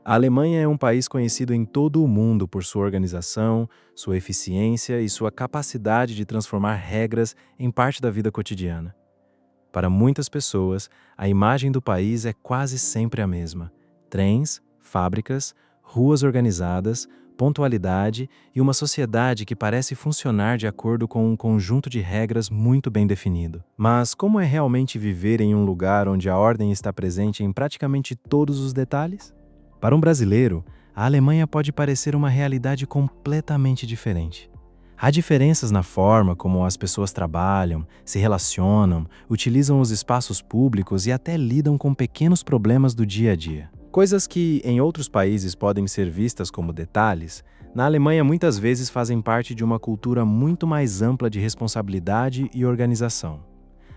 A Alemanha é um país conhecido em todo o mundo por sua organização, sua eficiência e sua capacidade de transformar regras em parte da vida cotidiana. Para muitas pessoas, a imagem do país é quase sempre a mesma: trens, fábricas, ruas organizadas, pontualidade e uma sociedade que parece funcionar de acordo com um conjunto de regras muito bem definido. Mas como é realmente viver em um lugar onde a ordem está presente em praticamente todos os detalhes? Para um brasileiro, a Alemanha pode parecer uma realidade completamente diferente. Há diferenças na forma como as pessoas trabalham, se relacionam, utilizam os espaços públicos e até lidam com pequenos problemas do dia a dia. Coisas que, em outros países, podem ser vistas como detalhes, na Alemanha muitas vezes fazem parte de uma cultura muito mais ampla de responsabilidade e organização.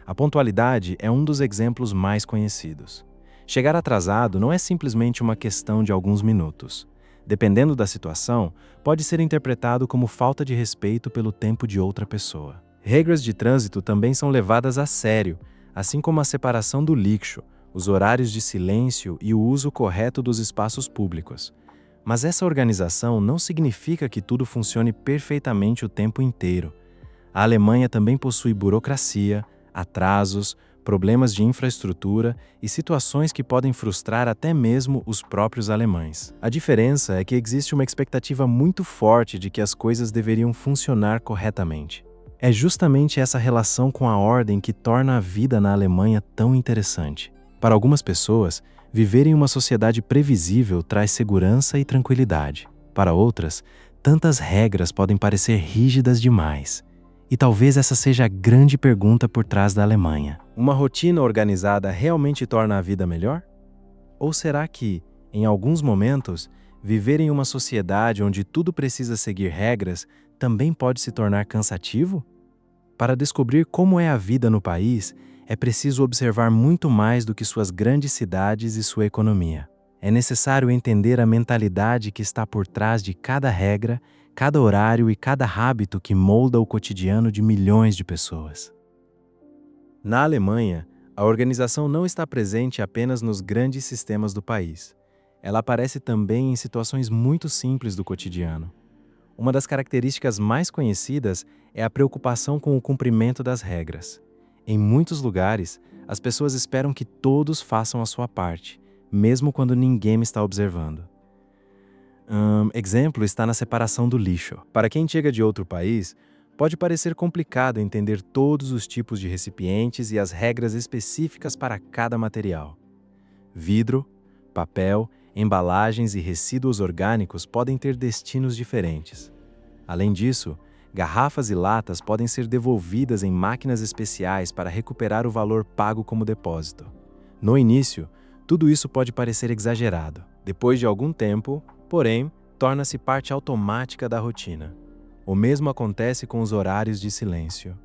A pontualidade é um dos exemplos mais conhecidos. Chegar atrasado não é simplesmente uma questão de alguns minutos. Dependendo da situação, pode ser interpretado como falta de respeito pelo tempo de outra pessoa. Regras de trânsito também são levadas a sério, assim como a separação do lixo, os horários de silêncio e o uso correto dos espaços públicos. Mas essa organização não significa que tudo funcione perfeitamente o tempo inteiro. A Alemanha também possui burocracia, atrasos, problemas de infraestrutura e situações que podem frustrar até mesmo os próprios alemães. A diferença é que existe uma expectativa muito forte de que as coisas deveriam funcionar corretamente. É justamente essa relação com a ordem que torna a vida na Alemanha tão interessante. Para algumas pessoas, viver em uma sociedade previsível traz segurança e tranquilidade. Para outras, tantas regras podem parecer rígidas demais. E talvez essa seja a grande pergunta por trás da Alemanha. Uma rotina organizada realmente torna a vida melhor? Ou será que, em alguns momentos, viver em uma sociedade onde tudo precisa seguir regras também pode se tornar cansativo? Para descobrir como é a vida no país, é preciso observar muito mais do que suas grandes cidades e sua economia. É necessário entender a mentalidade que está por trás de cada regra, cada horário e cada hábito que molda o cotidiano de milhões de pessoas. Na Alemanha, a organização não está presente apenas nos grandes sistemas do país. Ela aparece também em situações muito simples do cotidiano. Uma das características mais conhecidas é a preocupação com o cumprimento das regras. Em muitos lugares, as pessoas esperam que todos façam a sua parte, mesmo quando ninguém está observando. Exemplo está na separação do lixo. Para quem chega de outro país, pode parecer complicado entender todos os tipos de recipientes e as regras específicas para cada material. Vidro, papel, embalagens e resíduos orgânicos podem ter destinos diferentes. Além disso, garrafas e latas podem ser devolvidas em máquinas especiais para recuperar o valor pago como depósito. No início, tudo isso pode parecer exagerado. Depois de algum tempo, porém, torna-se parte automática da rotina. O mesmo acontece com os horários de silêncio.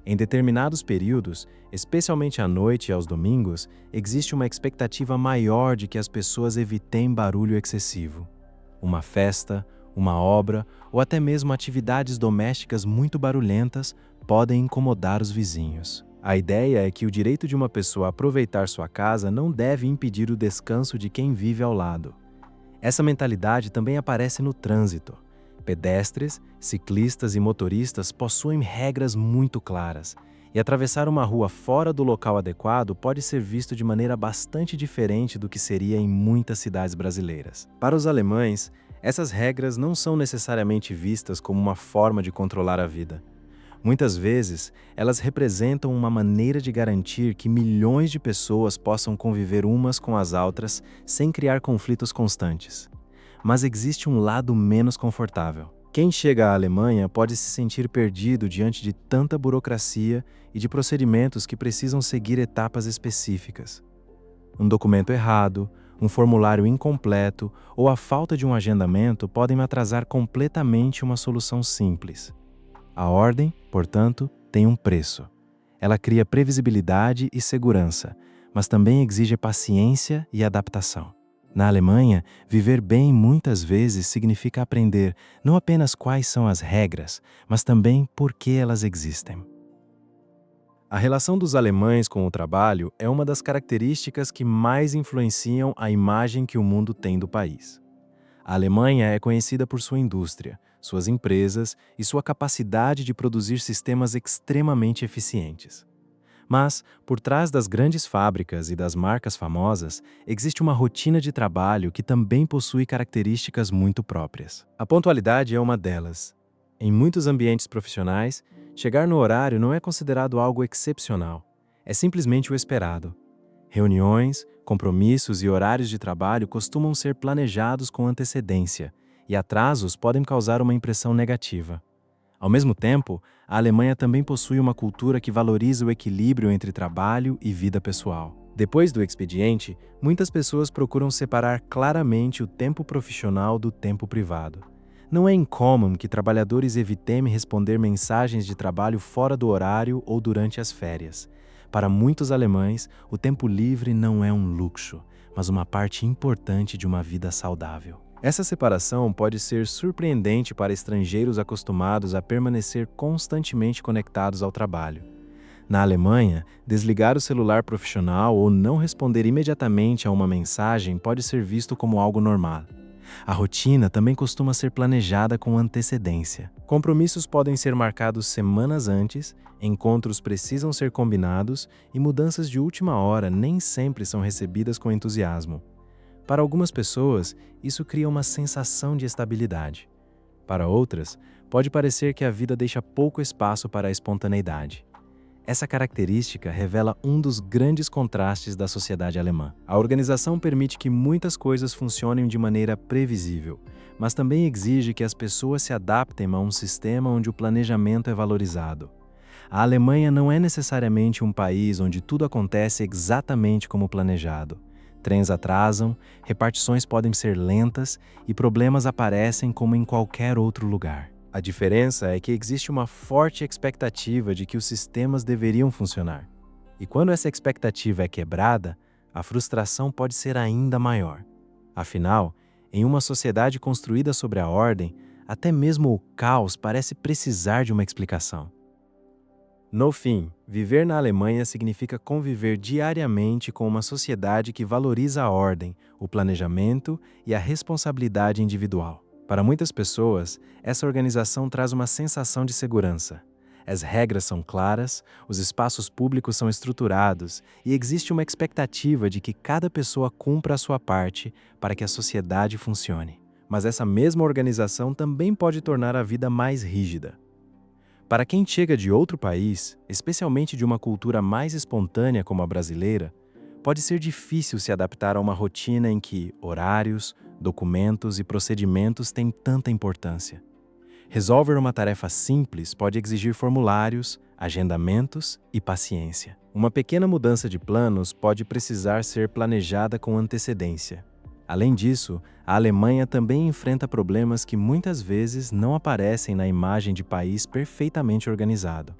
Em determinados períodos, especialmente à noite e aos domingos, existe uma expectativa maior de que as pessoas evitem barulho excessivo. Uma festa, uma obra ou até mesmo atividades domésticas muito barulhentas podem incomodar os vizinhos. A ideia é que o direito de uma pessoa a aproveitar sua casa não deve impedir o descanso de quem vive ao lado. Essa mentalidade também aparece no trânsito. Pedestres, ciclistas e motoristas possuem regras muito claras, e atravessar uma rua fora do local adequado pode ser visto de maneira bastante diferente do que seria em muitas cidades brasileiras. Para os alemães, essas regras não são necessariamente vistas como uma forma de controlar a vida. Muitas vezes, elas representam uma maneira de garantir que milhões de pessoas possam conviver umas com as outras sem criar conflitos constantes. Mas existe um lado menos confortável. Quem chega à Alemanha pode se sentir perdido diante de tanta burocracia e de procedimentos que precisam seguir etapas específicas. Um documento errado, um formulário incompleto ou a falta de um agendamento podem atrasar completamente uma solução simples. A ordem, portanto, tem um preço. Ela cria previsibilidade e segurança, mas também exige paciência e adaptação. Na Alemanha, viver bem muitas vezes significa aprender não apenas quais são as regras, mas também por que elas existem. A relação dos alemães com o trabalho é uma das características que mais influenciam a imagem que o mundo tem do país. A Alemanha é conhecida por sua indústria, suas empresas e sua capacidade de produzir sistemas extremamente eficientes. Mas, por trás das grandes fábricas e das marcas famosas, existe uma rotina de trabalho que também possui características muito próprias. A pontualidade é uma delas. Em muitos ambientes profissionais, chegar no horário não é considerado algo excepcional. É simplesmente o esperado. Reuniões, compromissos e horários de trabalho costumam ser planejados com antecedência, e atrasos podem causar uma impressão negativa. Ao mesmo tempo, a Alemanha também possui uma cultura que valoriza o equilíbrio entre trabalho e vida pessoal. Depois do expediente, muitas pessoas procuram separar claramente o tempo profissional do tempo privado. Não é incomum que trabalhadores evitem responder mensagens de trabalho fora do horário ou durante as férias. Para muitos alemães, o tempo livre não é um luxo, mas uma parte importante de uma vida saudável. Essa separação pode ser surpreendente para estrangeiros acostumados a permanecer constantemente conectados ao trabalho. Na Alemanha, desligar o celular profissional ou não responder imediatamente a uma mensagem pode ser visto como algo normal. A rotina também costuma ser planejada com antecedência. Compromissos podem ser marcados semanas antes, encontros precisam ser combinados e mudanças de última hora nem sempre são recebidas com entusiasmo. Para algumas pessoas, isso cria uma sensação de estabilidade. Para outras, pode parecer que a vida deixa pouco espaço para a espontaneidade. Essa característica revela um dos grandes contrastes da sociedade alemã. A organização permite que muitas coisas funcionem de maneira previsível, mas também exige que as pessoas se adaptem a um sistema onde o planejamento é valorizado. A Alemanha não é necessariamente um país onde tudo acontece exatamente como planejado. Trens atrasam, repartições podem ser lentas e problemas aparecem como em qualquer outro lugar. A diferença é que existe uma forte expectativa de que os sistemas deveriam funcionar. E quando essa expectativa é quebrada, a frustração pode ser ainda maior. Afinal, em uma sociedade construída sobre a ordem, até mesmo o caos parece precisar de uma explicação. No fim, viver na Alemanha significa conviver diariamente com uma sociedade que valoriza a ordem, o planejamento e a responsabilidade individual. Para muitas pessoas, essa organização traz uma sensação de segurança. As regras são claras, os espaços públicos são estruturados e existe uma expectativa de que cada pessoa cumpra a sua parte para que a sociedade funcione. Mas essa mesma organização também pode tornar a vida mais rígida. Para quem chega de outro país, especialmente de uma cultura mais espontânea como a brasileira, pode ser difícil se adaptar a uma rotina em que horários, documentos e procedimentos têm tanta importância. Resolver uma tarefa simples pode exigir formulários, agendamentos e paciência. Uma pequena mudança de planos pode precisar ser planejada com antecedência. Além disso, a Alemanha também enfrenta problemas que muitas vezes não aparecem na imagem de país perfeitamente organizado.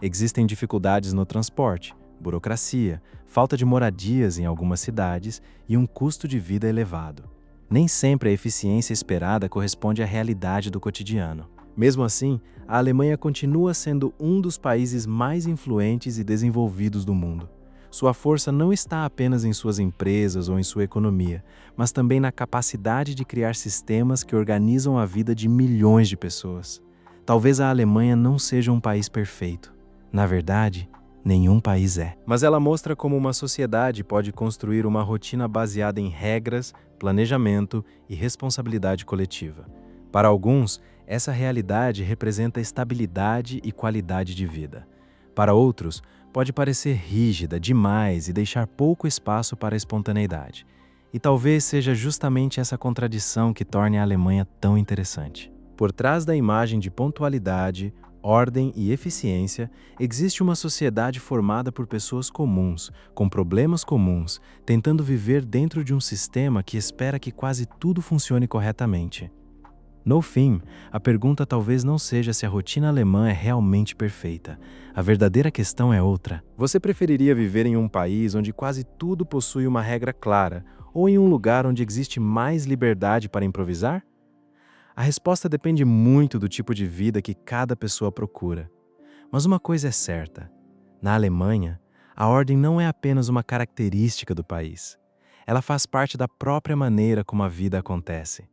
Existem dificuldades no transporte, burocracia, falta de moradias em algumas cidades e um custo de vida elevado. Nem sempre a eficiência esperada corresponde à realidade do cotidiano. Mesmo assim, a Alemanha continua sendo um dos países mais influentes e desenvolvidos do mundo. Sua força não está apenas em suas empresas ou em sua economia, mas também na capacidade de criar sistemas que organizam a vida de milhões de pessoas. Talvez a Alemanha não seja um país perfeito. Na verdade, nenhum país é. Mas ela mostra como uma sociedade pode construir uma rotina baseada em regras, planejamento e responsabilidade coletiva. Para alguns, essa realidade representa estabilidade e qualidade de vida. Para outros, pode parecer rígida demais e deixar pouco espaço para a espontaneidade. E talvez seja justamente essa contradição que torne a Alemanha tão interessante. Por trás da imagem de pontualidade, ordem e eficiência, existe uma sociedade formada por pessoas comuns, com problemas comuns, tentando viver dentro de um sistema que espera que quase tudo funcione corretamente. No fim, a pergunta talvez não seja se a rotina alemã é realmente perfeita. A verdadeira questão é outra. Você preferiria viver em um país onde quase tudo possui uma regra clara, ou em um lugar onde existe mais liberdade para improvisar? A resposta depende muito do tipo de vida que cada pessoa procura. Mas uma coisa é certa: Na Alemanha, a ordem não é apenas uma característica do país. Ela faz parte da própria maneira como a vida acontece.